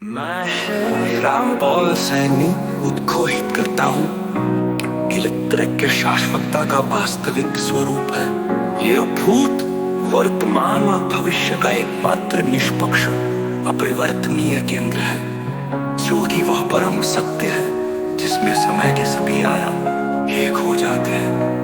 मैं रामपाल सैनी उद्घोषित करता हूँ कि के शाश्वतता का वास्तविक स्वरूप है। यह भूत, वर्तमान और भविष्य का एक मात्र निष्पक्ष अपरिवर्तनीय केंद्र है, जो कि वह परम सत्य है जिसमें समय के सभी आयाम एक हो जाते हैं।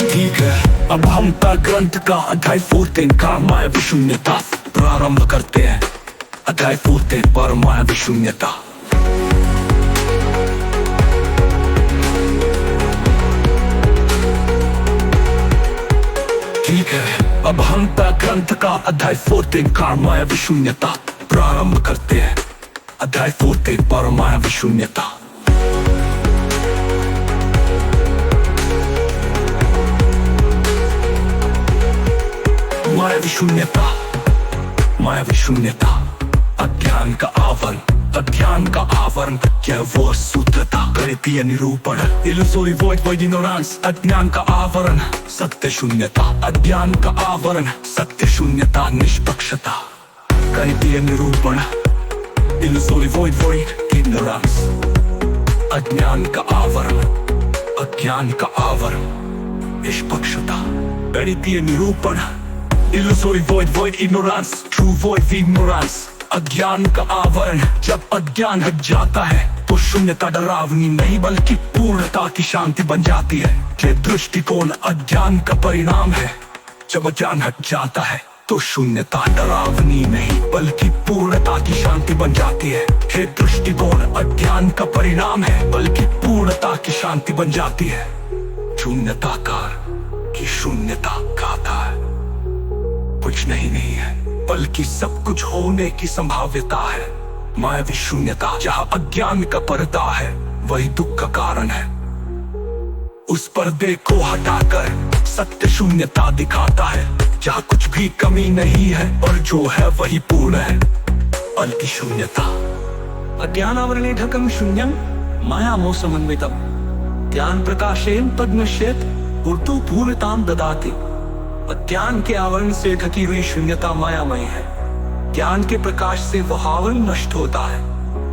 ठीक है, अब हम ग्रंथ का अध्याय 14 का मायावी शून्यता प्रारंभ करते हैं। अध्याय 14 पर मायावी शून्यता। ठीक है, अब हम ग्रंथ का अध्याय 14 का मायावी शून्यता प्रारंभ करते हैं। अध्याय 14 पर मायावी शून्यता। मायावी शून्यता, मायावी शून्यता। अज्ञान का आवरण, अज्ञान का आवरण क्या वो सूत्रता, गणितीय निरूपण, इल्यूसोरी वॉइड वॉइड इग्नोरेंस। अज्ञान का आवरण सत्य शून्यता, अज्ञान का आवरण सत्य शून्यता, निष्पक्षता, गणितीय निरूपण, इल्यूसोरी वॉइड वॉइड इग्नोरेंस। अज्ञान का आवरण, अज्ञान का आवरण, निष्पक्षता, गणितीय निरूपण, illusory void void ignorance, true void ignorance. अज्ञान का आवरण, जब अज्ञान हट जाता है तो शून्यता डरावनी नहीं बल्कि पूर्णता की शांति बन जाती है। ये दृष्टिकोण अज्ञान का परिणाम है। जब अज्ञान हट जाता है तो शून्यता डरावनी नहीं बल्कि पूर्णता की शांति बन जाती है। ये दृष्टिकोण अज्ञान का परिणाम है बल्कि पूर्णता की शांति बन जाती है। शून्यताकार की शून्यता गाता है, कुछ नहीं है बल्कि सब कुछ होने की संभाव्यता है। मायावी शून्यता, जहाँ अज्ञान का पर्दा है वही दुख का कारण है। उस पर्दे को हटाकर सत्य शून्यता दिखाता है, जहाँ कुछ भी कमी नहीं है और जो है वही पूर्ण है। बल्कि शून्यता। अज्ञानावरणे ढकं शून्यं मायामोह समन्वितम्, ज्ञान प्रकाशेन तद्नश्येत् ऊर्ध्व पूर्णतां ददाति। ज्ञान के आवरण से ढकी हुई शून्यता मायामय है। ज्ञान के प्रकाश से वह आवरण नष्ट होता है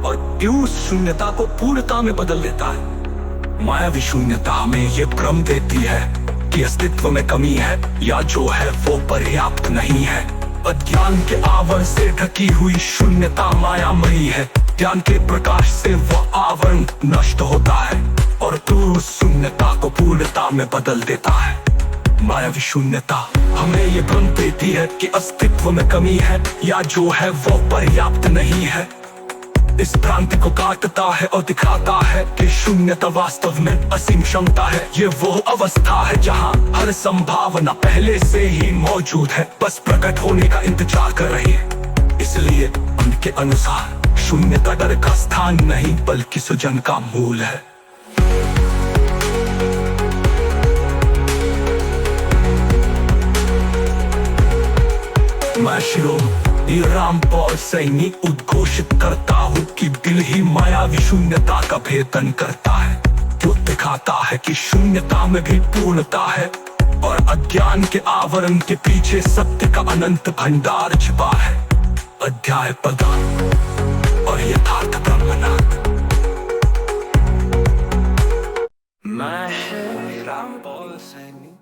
और उस शून्यता को पूर्णता में बदल देता है। मायावी शून्यता हमें ये भ्रम देती है कि अस्तित्व में कमी है या जो है वो पर्याप्त नहीं है। अज्ञान के आवरण से ढकी हुई शून्यता मायामयी है। ज्ञान के प्रकाश से वह आवरण नष्ट होता है और उस शून्यता को पूर्णता में बदल देता है। मायावी शून्यता हमें ये भ्रम देती है कि अस्तित्व में कमी है या जो है वो पर्याप्त नहीं है। इस भ्रांति को काटता है और दिखाता है कि शून्यता वास्तव में असीम क्षमता है। ये वो अवस्था है जहाँ हर संभावना पहले से ही मौजूद है, बस प्रकट होने का इंतजार कर रही है। इसलिए उनके अनुसार शून्यता डर का स्थान नहीं बल्कि सृजन का मूल है। मैं रामपाल सैनी उद्घोषित करता हूँ कि दिल ही मायावी शून्यता का भेदन करता है, जो दिखाता है कि शून्यता में भी पूर्णता है और अज्ञान के आवरण के पीछे सत्य का अनंत भंडार छिपा है। अध्याय 15 और यथार्थ ब्रह्मनाथ। मैं रामपाल सैनी।